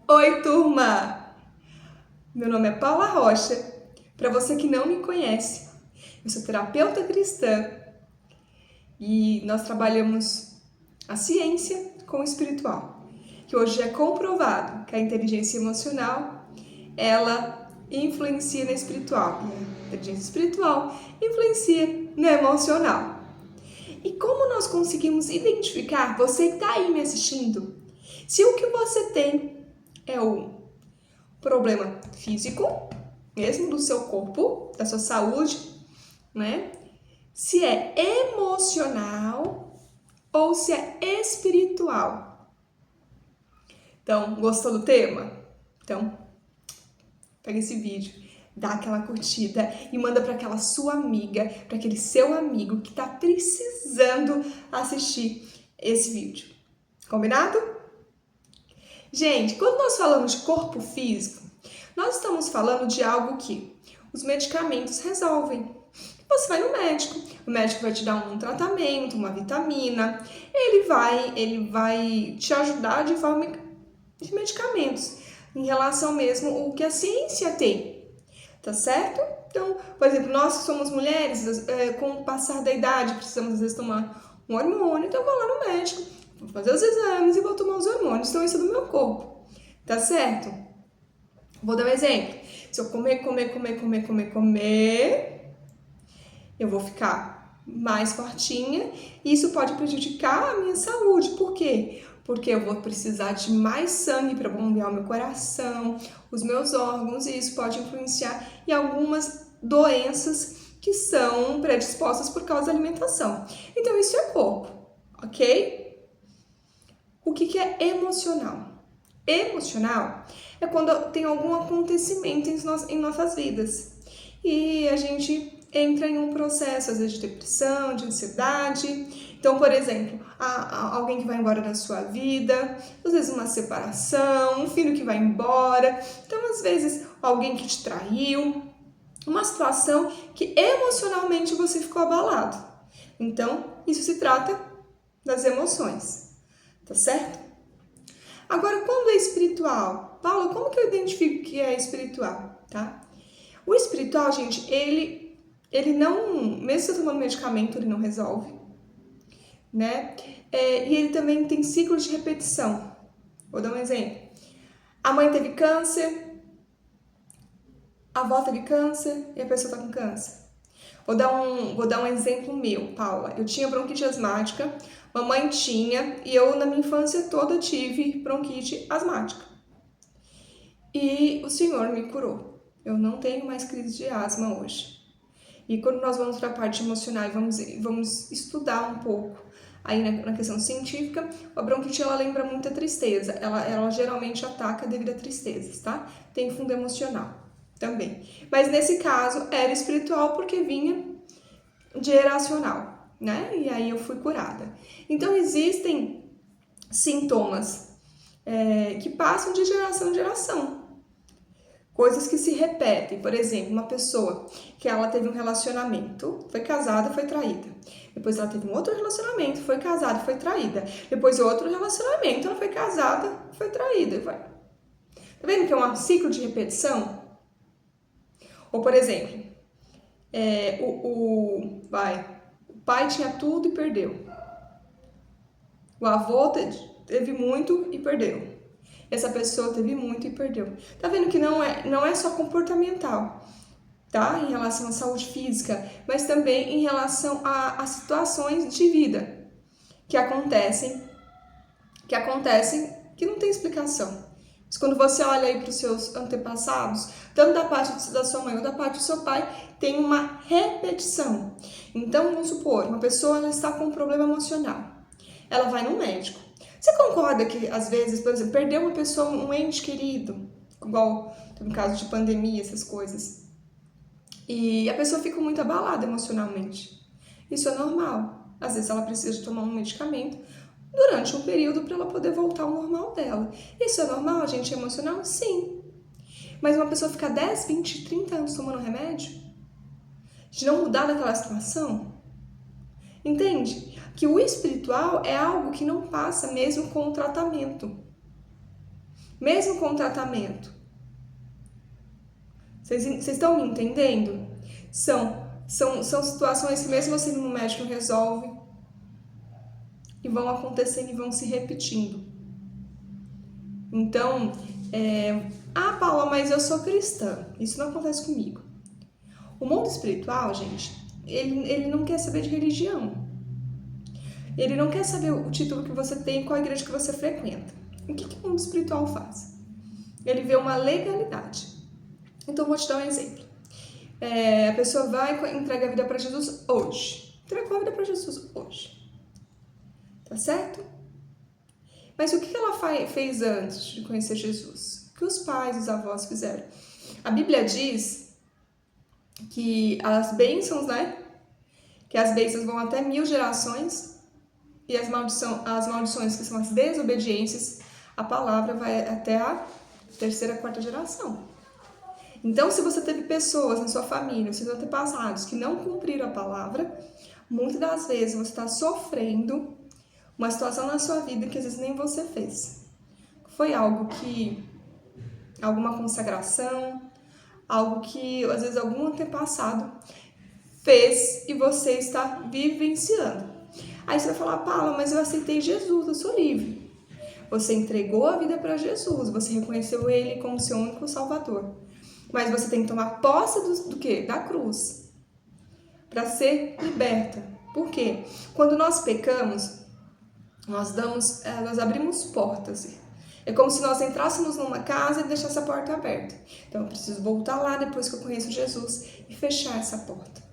Oi, turma! Meu nome é Paula Rocha. Para você que não me conhece, eu sou terapeuta cristã e nós trabalhamos a ciência com o espiritual, que hoje é comprovado que a inteligência emocional, ela influencia na espiritual, e a inteligência espiritual influencia na emocional. E como nós conseguimos identificar, você que está aí me assistindo, se o que você tem é o problema físico, mesmo do seu corpo, da sua saúde, né? Se é emocional ou se é espiritual. Então, gostou do tema? Então, pega esse vídeo, dá aquela curtida e manda para aquela sua amiga, para aquele seu amigo que está precisando assistir esse vídeo. Combinado? Gente, quando nós falamos de corpo físico, nós estamos falando de algo que os medicamentos resolvem. Você vai no médico, o médico vai te dar um tratamento, uma vitamina, ele vai te ajudar de forma de medicamentos, em relação mesmo ao que a ciência tem, tá certo? Então, por exemplo, nós que somos mulheres, com o passar da idade, precisamos às vezes tomar um hormônio, então eu vou lá no médico, vou fazer os exames e vou tomar os hormônios, então isso é do meu corpo, tá certo? Vou dar um exemplo. Se eu comer, eu vou ficar mais fortinha e isso pode prejudicar a minha saúde. Por quê? Porque eu vou precisar de mais sangue para bombear o meu coração, os meus órgãos, e isso pode influenciar em algumas doenças que são predispostas por causa da alimentação. Então, isso é corpo, ok? O que é emocional? Emocional é quando tem algum acontecimento em nossas vidas e a gente entra em um processo, às vezes, de depressão, de ansiedade. Então, por exemplo, alguém que vai embora da sua vida, às vezes uma separação, um filho que vai embora. Então, às vezes, alguém que te traiu, uma situação que emocionalmente você ficou abalado. Então, isso se trata das emoções, tá certo? Agora, quando é espiritual? Paula, como que eu identifico que é espiritual, tá? O espiritual, gente, ele não, mesmo você tomando medicamento, ele não resolve, né? E ele também tem ciclos de repetição. Vou dar um exemplo. A mãe teve câncer, a avó teve câncer e a pessoa tá com câncer. Vou dar um exemplo meu, Paula. Eu tinha bronquite asmática, mamãe tinha, e eu na minha infância toda tive bronquite asmática. E o Senhor me curou. Eu não tenho mais crise de asma hoje. E quando nós vamos para a parte emocional e vamos estudar um pouco aí na questão científica, a bronquite ela lembra muito a tristeza. Ela geralmente ataca devido a tristezas, tá? Tem fundo emocional também. Mas nesse caso era espiritual porque vinha geracional, né? E aí eu fui curada. Então existem sintomas que passam de geração em geração. Coisas que se repetem, por exemplo, uma pessoa que ela teve um relacionamento, foi casada, foi traída. Depois ela teve um outro relacionamento, foi casada, foi traída. Depois outro relacionamento, ela foi casada, foi traída. Tá vendo que é um ciclo de repetição? Ou, por exemplo, o pai tinha tudo e perdeu. O avô teve muito e perdeu. Essa pessoa teve muito e perdeu. Tá vendo que não é só comportamental, tá? Em relação à saúde física, mas também em relação a situações de vida que acontecem que não tem explicação. Mas quando você olha aí para os seus antepassados, tanto da parte da sua mãe ou da parte do seu pai, tem uma repetição. Então, vamos supor, uma pessoa ela está com um problema emocional. Ela vai no médico. Você concorda que, às vezes, por exemplo, perdeu uma pessoa, um ente querido, igual no caso de pandemia, essas coisas, e a pessoa fica muito abalada emocionalmente. Isso é normal. Às vezes ela precisa de tomar um medicamento durante um período para ela poder voltar ao normal dela. Isso é normal, a gente é emocional? Sim. Mas uma pessoa ficar 10, 20, 30 anos tomando remédio, de não mudar daquela situação, entende? Que o espiritual é algo que não passa mesmo com o tratamento. mesmo com tratamento. Vocês estão me entendendo? São situações que mesmo assim no médico não resolve e vão acontecendo e vão se repetindo. Então, Paula, mas eu sou cristã. Isso não acontece comigo. O mundo espiritual, gente, ele não quer saber de religião. Ele não quer saber o título que você tem, qual igreja que você frequenta. O que o mundo espiritual faz? Ele vê uma legalidade. Então, vou te dar um exemplo. A pessoa vai e entrega a vida para Jesus hoje. Entregou a vida para Jesus hoje. Tá certo? Mas o que ela fez antes de conhecer Jesus? O que os pais, os avós fizeram? A Bíblia diz que as bênçãos, né? Que as bênçãos vão até 1000 gerações e as maldições, que são as desobediências, a palavra vai até a 3ª, 4ª geração. Então, se você teve pessoas na sua família, seus antepassados, que não cumpriram a palavra, muitas das vezes você está sofrendo uma situação na sua vida que às vezes nem você fez. Foi algo que... alguma consagração, algo que às vezes algum antepassado fez e você está vivenciando. Aí você vai falar, Paula, mas eu aceitei Jesus, eu sou livre. Você entregou a vida para Jesus, você reconheceu Ele como seu único Salvador. Mas você tem que tomar posse do quê? Da cruz. Para ser liberta. Por quê? Quando nós pecamos, nós abrimos portas. É como se nós entrássemos numa casa e deixasse a porta aberta. Então eu preciso voltar lá depois que eu conheço Jesus e fechar essa porta.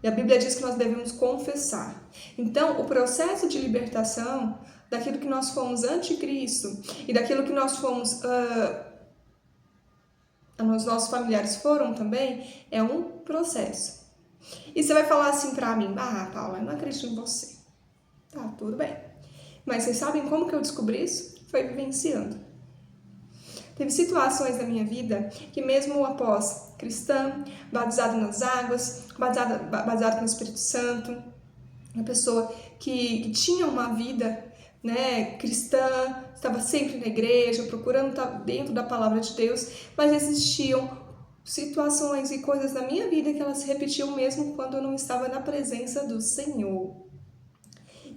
E a Bíblia diz que nós devemos confessar. Então o processo de libertação daquilo que nós fomos anticristo e daquilo que nós fomos... os nossos familiares foram também, é um processo. E você vai falar assim pra mim, Paula, eu não acredito em você. Tá, tudo bem. Mas vocês sabem como que eu descobri isso? Foi vivenciando. Teve situações na minha vida que mesmo após cristã, batizada nas águas, batizada no Espírito Santo, uma pessoa que tinha uma vida, né, cristã, estava sempre na igreja, procurando estar dentro da palavra de Deus, mas existiam situações e coisas na minha vida que elas se repetiam mesmo quando eu não estava na presença do Senhor.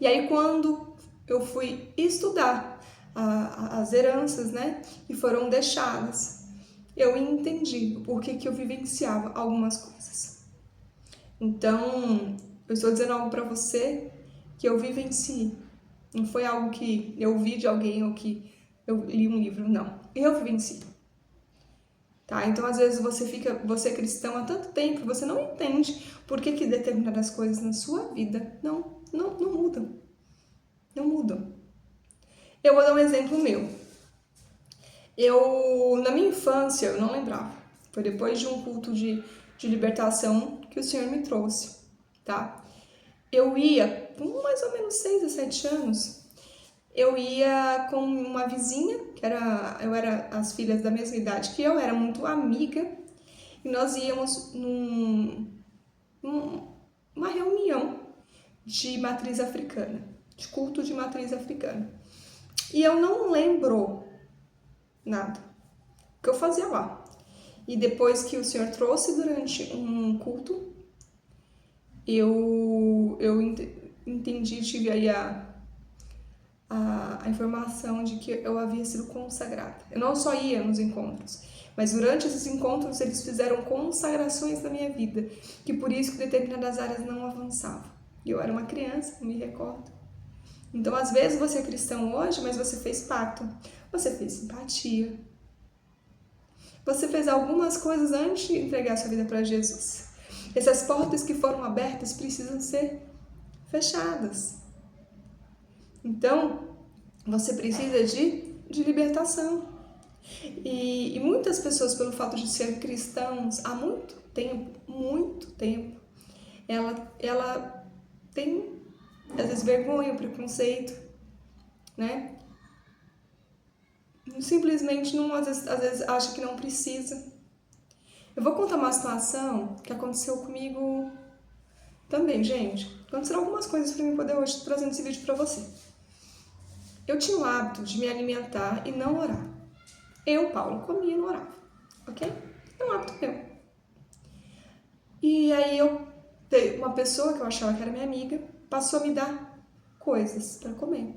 E aí quando eu fui estudar as heranças, né, que foram deixadas, eu entendi o porquê que eu vivenciava algumas coisas. Então, eu estou dizendo algo para você que eu vivenciei. Não foi algo que eu ouvi de alguém ou que eu li um livro, não. Eu vivenciei. Tá? Então, às vezes, você é cristão há tanto tempo que você não entende por que determinadas coisas na sua vida não mudam. Não mudam. Eu vou dar um exemplo meu. Na minha infância, eu não lembrava. Foi depois de um culto de libertação que o Senhor me trouxe, tá? Eu ia, com mais ou menos 6 a 7 anos, eu ia com uma vizinha, eu era as filhas da mesma idade que eu, era muito amiga, e nós íamos numa reunião de matriz africana, de culto de matriz africana. E eu não lembro nada que eu fazia lá. E depois que o Senhor trouxe durante um culto, eu entendi, tive aí a informação de que eu havia sido consagrada. Eu não só ia nos encontros, mas durante esses encontros eles fizeram consagrações na minha vida, que por isso que determinadas áreas não avançavam. E eu era uma criança, não me recordo. Então, às vezes você é cristão hoje, mas você fez pacto, você fez simpatia, você fez algumas coisas antes de entregar sua vida para Jesus. Essas portas que foram abertas precisam ser fechadas. Então, você precisa de libertação. E muitas pessoas, pelo fato de ser cristãos há muito tempo, ela tem, às vezes, vergonha, preconceito, né? Simplesmente, às vezes acha que não precisa. Eu vou contar uma situação que aconteceu comigo também, gente. Aconteceram algumas coisas para mim poder hoje trazendo esse vídeo para você. eu tinha o hábito de me alimentar e não orar. Eu, Paula, comia e não orava, ok? É um hábito meu. E aí uma pessoa que eu achava que era minha amiga passou a me dar coisas para comer.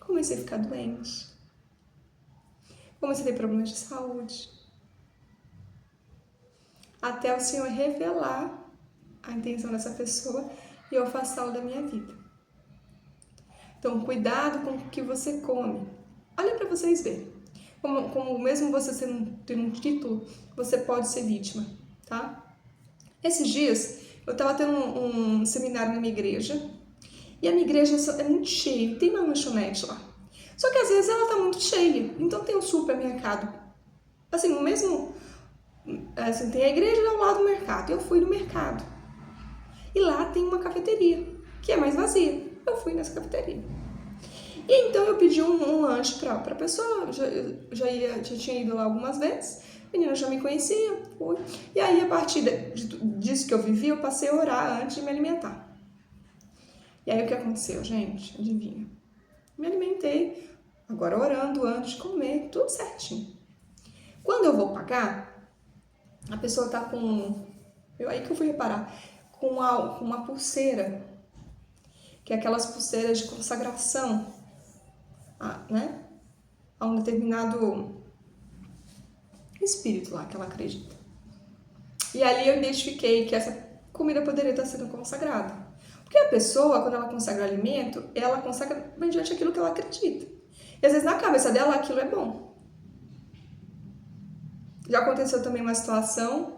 Comecei a ficar doente. Comecei a ter problemas de saúde. Até o Senhor revelar a intenção dessa pessoa e eu afastá-la da minha vida. Então, cuidado com o que você come. Olha para vocês verem. Como mesmo você tendo um título, você pode ser vítima, tá? Esses dias, eu estava tendo um seminário na minha igreja, e a minha igreja é muito cheia, tem uma lanchonete lá. Só que às vezes ela tá muito cheia, então tem um supermercado. Assim, o mesmo... Assim, tem a igreja ao lado do mercado, eu fui no mercado. E lá tem uma cafeteria, que é mais vazia. Eu fui nessa cafeteria. E então eu pedi um lanche pra pessoa, já tinha ido lá algumas vezes, a menina já me conhecia, fui. E aí, a partir disso que eu vivi, eu passei a orar antes de me alimentar. E aí, o que aconteceu, gente? Adivinha? Me alimentei, agora orando antes de comer, tudo certinho. Quando eu vou pagar, a pessoa tá com... Aí que eu fui reparar, com uma pulseira, que é aquelas pulseiras de consagração, né? A um determinado espírito lá que ela acredita. E ali eu identifiquei que essa comida poderia estar sendo consagrada. Porque a pessoa, quando ela consagra o alimento, ela consagra mediante aquilo que ela acredita. E às vezes na cabeça dela aquilo é bom. Já aconteceu também uma situação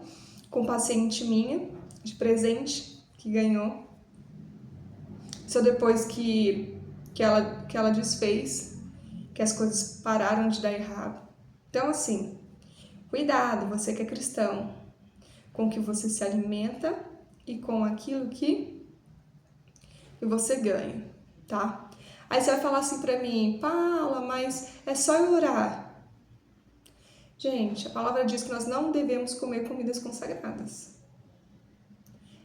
com paciente minha, de presente, que ganhou. Isso depois que ela desfez, que as coisas pararam de dar errado. Então, assim, cuidado, você que é cristão, com o que você se alimenta e com aquilo que você ganha, tá? Aí você vai falar assim pra mim, Paula, mas é só eu orar. Gente, a palavra diz que nós não devemos comer comidas consagradas.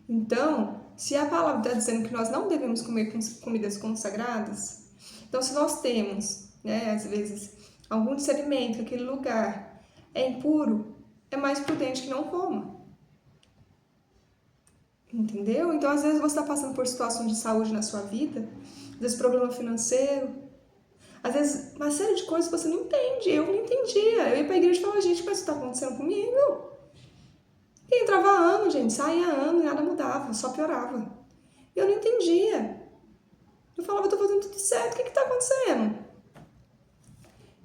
Então, se a palavra está dizendo que nós não devemos comer comidas consagradas, então se nós temos, né, às vezes, algum discernimento que aquele lugar é impuro, é mais prudente que não coma. Entendeu? Então, às vezes, você está passando por situações de saúde na sua vida, às vezes, problema financeiro, às vezes, uma série de coisas que você não entende. Eu não entendia. Eu ia para a igreja e falava, gente, mas isso está acontecendo comigo? E entrava ano, gente, saía ano e nada mudava, só piorava. E eu não entendia. Eu falava, eu tô fazendo tudo certo, o que está acontecendo?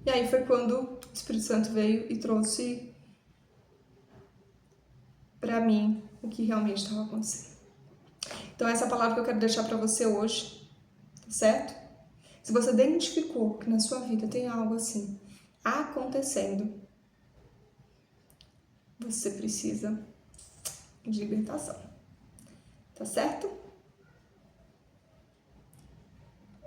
E aí foi quando o Espírito Santo veio e trouxe para mim o que realmente estava acontecendo. Então, essa é a palavra que eu quero deixar para você hoje, certo? Se você identificou que na sua vida tem algo assim acontecendo, você precisa de libertação, tá certo?